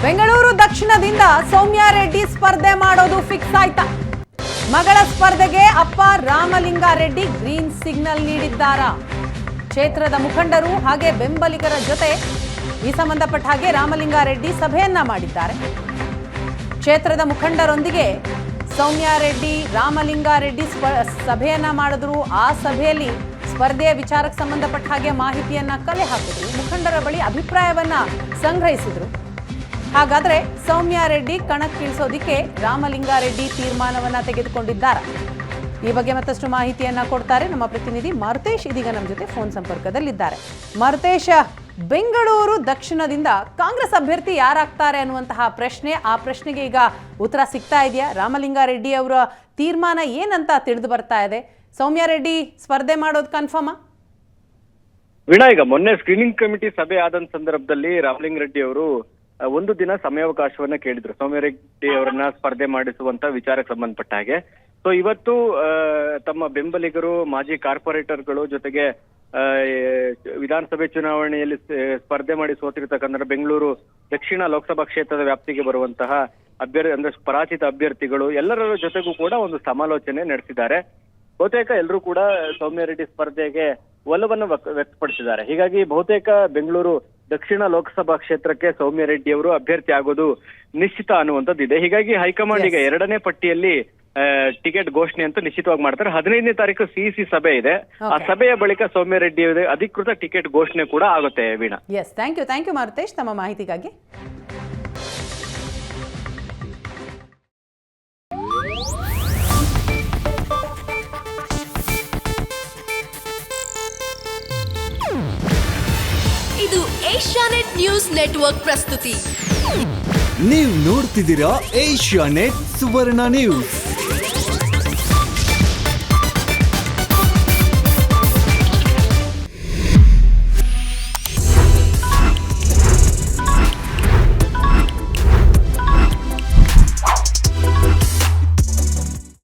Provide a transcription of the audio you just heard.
ಬೆಂಗಳೂರು ದಕ್ಷಿಣದಿಂದ ಸೌಮ್ಯಾ ರೆಡ್ಡಿ ಸ್ಪರ್ಧೆ ಮಾಡೋದು ಫಿಕ್ಸ್ ಆಯ್ತಾ? ಮಗಳ ಸ್ಪರ್ಧೆಗೆ ಅಪ್ಪ ರಾಮಲಿಂಗಾರೆಡ್ಡಿ ಗ್ರೀನ್ ಸಿಗ್ನಲ್ ನೀಡಿದ್ದಾರಾ? ಕ್ಷೇತ್ರದ ಮುಖಂಡರು ಹಾಗೆ ಬೆಂಬಲಿಗರ ಜೊತೆ ಈ ಸಂಬಂಧಪಟ್ಟ ಹಾಗೆ ರಾಮಲಿಂಗಾರೆಡ್ಡಿ ಸಭೆಯನ್ನ ಮಾಡಿದ್ದಾರೆ. ಕ್ಷೇತ್ರದ ಮುಖಂಡರೊಂದಿಗೆ ಸೌಮ್ಯಾ ರೆಡ್ಡಿ ರಾಮಲಿಂಗಾರೆಡ್ಡಿ ಸಭೆಯನ್ನ ಮಾಡಿದ್ರು. ಆ ಸಭೆಯಲ್ಲಿ ಸ್ಪರ್ಧೆಯ ವಿಚಾರಕ್ಕೆ ಸಂಬಂಧಪಟ್ಟ ಹಾಗೆ ಮಾಹಿತಿಯನ್ನ ಕಲೆ ಹಾಕಿದ್ರು. ಮುಖಂಡರ ಬಳಿ ಅಭಿಪ್ರಾಯವನ್ನ ಸಂಗ್ರಹಿಸಿದ್ರು. ಹಾಗಾದ್ರೆ ಸೌಮ್ಯಾ ರೆಡ್ಡಿ ಕಣಕ್ಕಿಳಿಸೋದಿಕ್ಕೆ ರಾಮಲಿಂಗಾರೆಡ್ಡಿ ತೀರ್ಮಾನವನ್ನ ತೆಗೆದುಕೊಂಡಿದ್ದಾರೆ. ಈ ಬಗ್ಗೆ ಮತ್ತಷ್ಟು ಮಾಹಿತಿಯನ್ನ ಕೊಡ್ತಾರೆ ನಮ್ಮ ಪ್ರತಿನಿಧಿ ಮಾರುತೇಶ್. ಇದೀಗ ನಮ್ಮ ಜೊತೆ ಫೋನ್ ಸಂಪರ್ಕದಲ್ಲಿದ್ದಾರೆ. ಮಾರುತೇಶ್, ಬೆಂಗಳೂರು ದಕ್ಷಿಣದಿಂದ ಕಾಂಗ್ರೆಸ್ ಅಭ್ಯರ್ಥಿ ಯಾರಾಗ್ತಾರೆ ಅನ್ನುವಂತಹ ಪ್ರಶ್ನೆ, ಆ ಪ್ರಶ್ನೆಗೆ ಈಗ ಉತ್ತರ ಸಿಗ್ತಾ ಇದೆಯಾ? ರಾಮಲಿಂಗಾರೆಡ್ಡಿ ಅವರ ತೀರ್ಮಾನ ಏನಂತ ತಿಳಿದು ಬರ್ತಾ ಇದೆ? ಸೌಮ್ಯಾ ರೆಡ್ಡಿ ಸ್ಪರ್ಧೆ ಮಾಡೋದು ಕನ್ಫರ್ಮಾ? ವೀಣಾ, ಈಗ ಮೊನ್ನೆ ಸ್ಕ್ರೀನಿಂಗ್ ಕಮಿಟಿ ಸಭೆ ಆದ ಸಂದರ್ಭದಲ್ಲಿ ರಾಮಲಿಂಗಾರೆಡ್ಡಿ ಅವರು ಒಂದು ದಿನ ಸಮಯಾವಕಾಶವನ್ನ ಕೇಳಿದ್ರು ಸೌಮ್ಯಾ ರೆಡ್ಡಿ ಅವರನ್ನ ಸ್ಪರ್ಧೆ ಮಾಡಿಸುವಂತ ವಿಚಾರಕ್ಕೆ ಸಂಬಂಧಪಟ್ಟ ಹಾಗೆ. ಸೊ ಇವತ್ತು ತಮ್ಮ ಬೆಂಬಲಿಗರು, ಮಾಜಿ ಕಾರ್ಪೊರೇಟರ್ಗಳು ಜೊತೆಗೆ ವಿಧಾನಸಭೆ ಚುನಾವಣೆಯಲ್ಲಿ ಸ್ಪರ್ಧೆ ಮಾಡಿ ಸೋತಿರ್ತಕ್ಕಂಥ ಬೆಂಗಳೂರು ದಕ್ಷಿಣ ಲೋಕಸಭಾ ಕ್ಷೇತ್ರದ ವ್ಯಾಪ್ತಿಗೆ ಬರುವಂತಹ ಅಭ್ಯರ್ಥಿ ಅಂದ್ರೆ ಪರಾಜಿತ ಅಭ್ಯರ್ಥಿಗಳು ಎಲ್ಲರ ಜೊತೆಗೂ ಕೂಡ ಒಂದು ಸಮಾಲೋಚನೆ ನಡೆಸಿದ್ದಾರೆ. ಬಹುತೇಕ ಎಲ್ಲರೂ ಕೂಡ ಸೌಮ್ಯಾ ರೆಡ್ಡಿ ಸ್ಪರ್ಧೆಗೆ ಒಲವನ್ನು ವ್ಯಕ್ತಪಡಿಸಿದ್ದಾರೆ. ಹೀಗಾಗಿ ಬಹುತೇಕ ಬೆಂಗಳೂರು ದಕ್ಷಿಣ ಲೋಕಸಭಾ ಕ್ಷೇತ್ರಕ್ಕೆ ಸೌಮ್ಯಾ ರೆಡ್ಡಿ ಅವರು ಅಭ್ಯರ್ಥಿ ಆಗೋದು ನಿಶ್ಚಿತ ಅನ್ನುವಂಥದ್ದಿದೆ. ಹೀಗಾಗಿ ಹೈಕಮಾಂಡ್ ಈಗ ಎರಡನೇ ಪಟ್ಟಿಯಲ್ಲಿ ಟಿಕೆಟ್ ಘೋಷಣೆ ಅಂತ ನಿಶ್ಚಿತವಾಗಿ ಮಾಡ್ತಾರೆ. 15ನೇ ತಾರೀಕು ಸಿಇಸಿ ಸಭೆ ಇದೆ. ಆ ಸಭೆಯ ಬಳಿಕ ಸೌಮ್ಯಾ ರೆಡ್ಡಿ ಅವರಿಗೆ ಅಧಿಕೃತ ಟಿಕೆಟ್ ಘೋಷಣೆ ಕೂಡ ಆಗುತ್ತೆ. Veena, yes, thank you Maruthesh ತಮ್ಮ ಮಾಹಿತಿಗಾಗಿ. ಇದು ಏಷ್ಯಾನೆಟ್ ನ್ಯೂಸ್ ನೆಟ್ವರ್ಕ್ ಪ್ರಸ್ತುತಿ. ನೀವು ನೋಡ್ತಿದ್ದೀರಾ ಏಷ್ಯಾನೆಟ್ ಸುವರ್ಣ ನ್ಯೂಸ್.